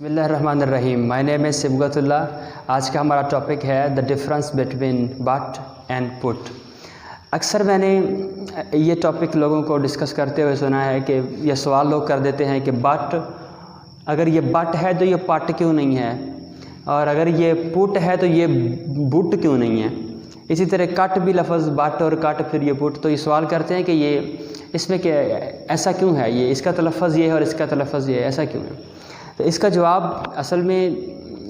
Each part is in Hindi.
बिस्मिल्लाहिर्रहमानिर्रहीम। My name is Sibgatullah. आज का हमारा टॉपिक है the difference between but and put. अक्सर मैंने ये टॉपिक लोगों को डिस्कस करते हुए सुना है कि ये सवाल लोग कर देते हैं कि बट, अगर ये बट है तो ये पट क्यों नहीं है, और अगर ये पुट है तो ये बुट क्यों नहीं है। इसी तरह कट भी लफ्ज़ बट और कट फिर ये पुट। तो ये सवाल करते हैं कि ये इसमें क्या, ऐसा क्यों है, ये इसका तलफ़्फ़ुज़ ये है और इसका तलफ़्फ़ुज़ ये है, ऐसा क्यों है। तो इसका जवाब असल में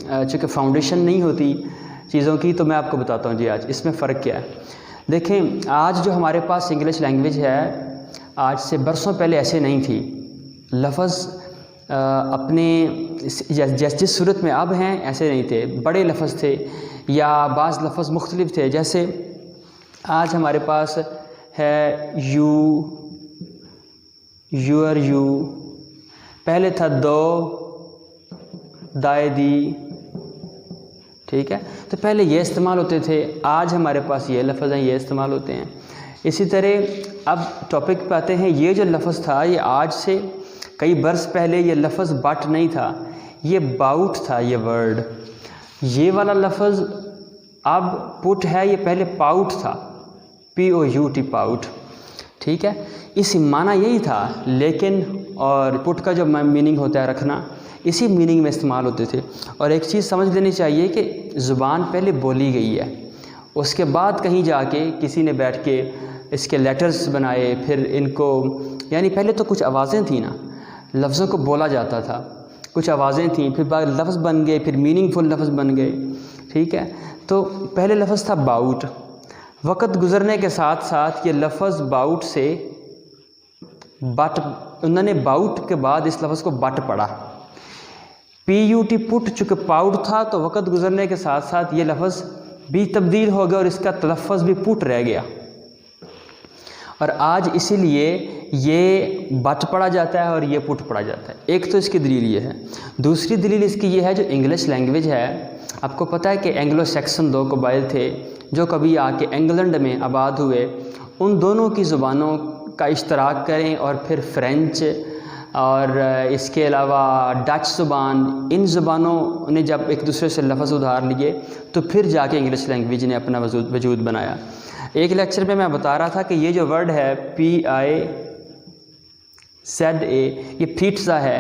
चूँकि फाउंडेशन नहीं होती चीज़ों की, तो मैं आपको बताता हूँ जी आज इसमें फ़र्क क्या है। देखें, आज जो हमारे पास इंग्लिश लैंग्वेज है, आज से बरसों पहले ऐसे नहीं थी। लफ्ज़ अपने जिस सूरत में अब हैं ऐसे नहीं थे। बड़े लफ्ज़ थे या बाज़ लफ्ज़ मुख्तलिफ थे। जैसे आज हमारे पास है यू, यूर, यू, पहले था दो, दाए दी, ठीक है। तो पहले ये इस्तेमाल होते थे, आज हमारे पास ये लफ्ज़ हैं, ये इस्तेमाल होते हैं। इसी तरह अब टॉपिक पे आते हैं। ये जो लफ्ज़ था ये आज से कई बरस पहले ये लफ्ज़ बट नहीं था, ये बाउट था। ये वर्ड, ये वाला लफ्ज़ अब पुट है, ये पहले पाउट था, POUT, पाउट, ठीक है। इस माना यही था, लेकिन और पुट का जो मीनिंग होता है रखना, इसी मीनिंग में इस्तेमाल होते थे। और एक चीज़ समझ लेनी चाहिए कि ज़ुबान पहले बोली गई है, उसके बाद कहीं जाके किसी ने बैठ के इसके लेटर्स बनाए, फिर इनको, यानी पहले तो कुछ आवाज़ें थी ना, लफ्ज़ों को बोला जाता था, कुछ आवाज़ें थीं, फिर बाद लफ्ज़ बन गए, फिर मीनिंगफुल लफ्ज़ बन गए, ठीक है। तो पहले लफ्ज़ था बाउट। वक़्त गुज़रने के साथ साथ ये लफ्ज़ बाउट से बट, उन्होंने बाउट के बाद इस लफ्ज़ को बट पढ़ा। PUT, पुट, चूँकि पाउट था तो वक़्त गुज़रने के साथ साथ ये लफ्ज़ भी तब्दील हो गया और इसका तलफ़्फ़ुज़ भी पुट रह गया। और आज इसीलिए ये बट पढ़ा जाता है और ये पुट पढ़ा जाता है। एक तो इसकी दलील ये है। दूसरी दलील इसकी ये है, जो इंग्लिश लैंग्वेज है, आपको पता है कि एंग्लो सैक्सन 2 कबाइल थे जो कभी आके इंग्लैंड में आबाद हुए। उन दोनों की ज़ुबानों का इश्तराक करें और फिर फ़्रेंच और इसके अलावा डच ज़ुबान, इन ज़ुबानों ने जब एक दूसरे से लफ्ज़ उधार लिए तो फिर जाके इंग्लिश लैंग्वेज ने अपना वजूद बनाया। एक लेक्चर में मैं बता रहा था कि ये जो वर्ड है PIZA, ये पिज़्ज़ा है,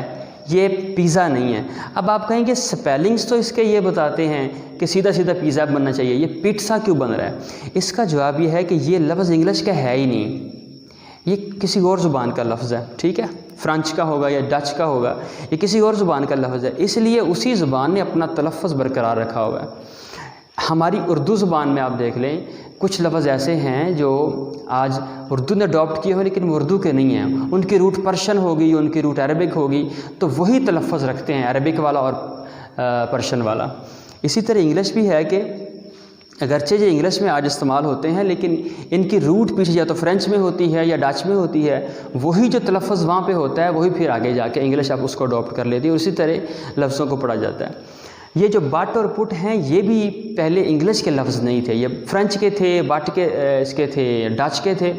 ये पिज़्ज़ा नहीं है। अब आप कहेंगे स्पेलिंग्स तो इसके ये बताते हैं कि सीधा सीधा पिज़्ज़ा बनना चाहिए, ये पिज़्ज़ा क्यों बन रहा है। इसका जवाब ये है कि ये लफ्ज़ इंग्लिश का है ही नहीं, ये किसी और ज़ुबान का लफ्ज़ है, ठीक है। फ्रेंच का होगा या डच का होगा, ये किसी और ज़ुबान का लफ्ज़ है, इसलिए उसी ज़ुबान ने अपना तलफ़्फ़ुज़ बरकरार रखा हुआ है। हमारी उर्दू ज़ुबान में आप देख लें, कुछ लफ्ज़ ऐसे हैं जो आज उर्दू ने अडॉप्ट किए हो लेकिन वो उर्दू के नहीं हैं, उनकी रूट पर्शियन होगी, उनकी रूट अरबिक होगी, तो वही तलफ़्फ़ुज़ रखते हैं, अरबिक वाला और पर्शियन वाला। इसी तरह इंग्लिश भी है कि अगरचे ये इंग्लिश में आज इस्तेमाल होते हैं, लेकिन इनकी रूट पीछे या तो फ्रेंच में होती है या डच में होती है, वही जो तलफ़्फ़ुज़ वहाँ पे होता है वही फिर आगे जाके इंग्लिश आप उसको अडॉप्ट कर लेती है, उसी तरह लफ्ज़ों को पढ़ा जाता है। ये जो बट और पुट हैं, ये भी पहले इंग्लिश के लफ्ज़ नहीं थे, ये फ्रेंच के थे, बट के इसके थे, डच के थे।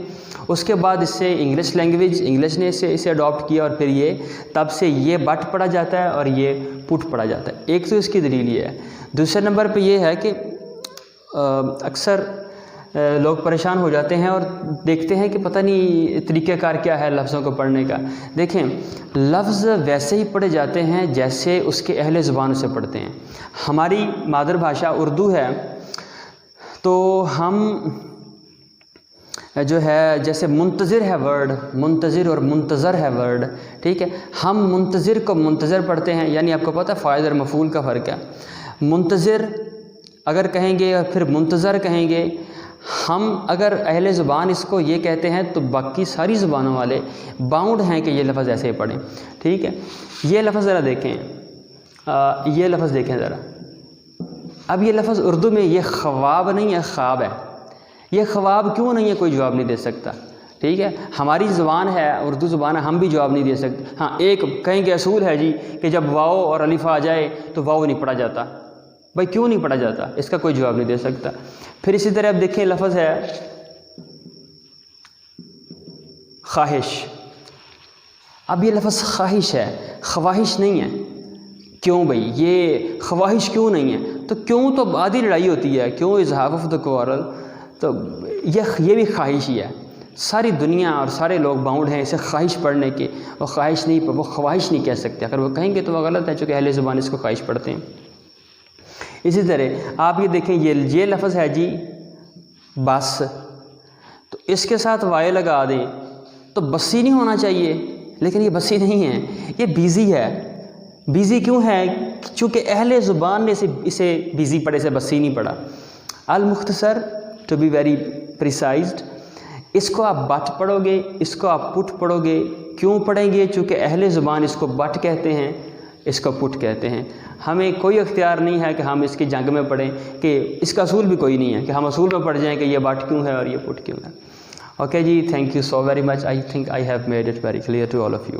उसके बाद इससे इंग्लिश लैंग्वेज, इंग्लिश ने इसे अडॉप्ट किया और फिर ये तब से ये बट पढ़ा जाता है और ये पुट पढ़ा जाता है। एक तो इसकी दलील ये है। दूसरे नंबर पे ये है कि अक्सर लोग परेशान हो जाते हैं और देखते हैं कि पता नहीं तरीक़ाकार क्या है लफ्ज़ों को पढ़ने का। देखें, लफ्ज़ वैसे ही पढ़े जाते हैं जैसे उसके अहले ज़ुबान उसे पढ़ते हैं। हमारी मातृभाषा उर्दू है, तो हम जो है, जैसे मुंतज़िर है वर्ड, मुंतज़िर और मुंतज़र है वर्ड, ठीक है। हम मुंतज़िर को मुंतज़र पढ़ते हैं, यानी आपको पता है फ़ाइल और मफ़ूल का फ़र्क है। मुंतज़िर अगर कहेंगे और फिर मुंतज़र कहेंगे, हम अगर अहले ज़ुबान इसको ये कहते हैं तो बाकी सारी ज़ुबानों वाले बाउंड हैं कि ये लफ्ज़ ऐसे ही पढ़ें, ठीक है। ये लफ्ज़ ज़रा देखें, ये लफ्ज़ देखें ज़रा। अब ये लफ्ज़ उर्दू में ये ख्वाब नहीं है, ख्वाब है। ये ख्वाब क्यों नहीं है, कोई जवाब नहीं दे सकता, ठीक है। हमारी ज़ुबान है, उर्दू ज़ुबान है, हम भी जवाब नहीं दे सकते। हाँ, एक कहेंगे असूल है जी कि जब वाओ और अलिफ़ आ जाए तो वाओ नहीं पढ़ा जाता। भाई क्यों नहीं पढ़ा जाता, इसका कोई जवाब नहीं दे सकता। फिर इसी तरह आप देखें, लफ्ज़ है ख्वाहिश। अब ये लफ्ज़ ख्वाहिश है, ख्वाहिश नहीं है। क्यों भाई, ये ख्वाहिश क्यों नहीं है? तो क्यों तो आधी लड़ाई होती है, क्यों इजहाफ ऑफ द क्वारल, तो ये भी ख्वाहिश ही है। सारी दुनिया और सारे लोग बाउंड हैं इसे ख्वाहिश पढ़ने के, वो ख्वाहिश नहीं कह सकते। अगर वो कहेंगे तो वो गलत है, चूँकि अहले ज़ुबान इसको ख्वाहिश पढ़ते हैं। इसी तरह आप ये देखें, ये लफ्ज़ है जी बस, तो इसके साथ वाय लगा दें तो बसी नहीं होना चाहिए, लेकिन ये बसी नहीं है, ये बिज़ी है। बिज़ी क्यों है? चूँकि अहले ज़ुबान ने इसे बिज़ी पढ़े, से बसी नहीं पढ़ा। अल मुख्तसर, टू बी वेरी प्रिसाइज्ड, इसको आप बट पढ़ोगे, इसको आप पुट पढ़ोगे। क्यों पढ़ेंगे? चूँकि अहले ज़ुबान इसको बट कहते हैं, इसको पुट कहते हैं। हमें कोई इख्तियार नहीं है कि हम इसकी जंग में पढ़ें, कि इसका असूल भी कोई नहीं है कि हम असूल में पढ़ जाएं कि ये बट क्यों है और ये पुट क्यों है। ओके जी, thank you so very much. I think I have made it very clear to all of you.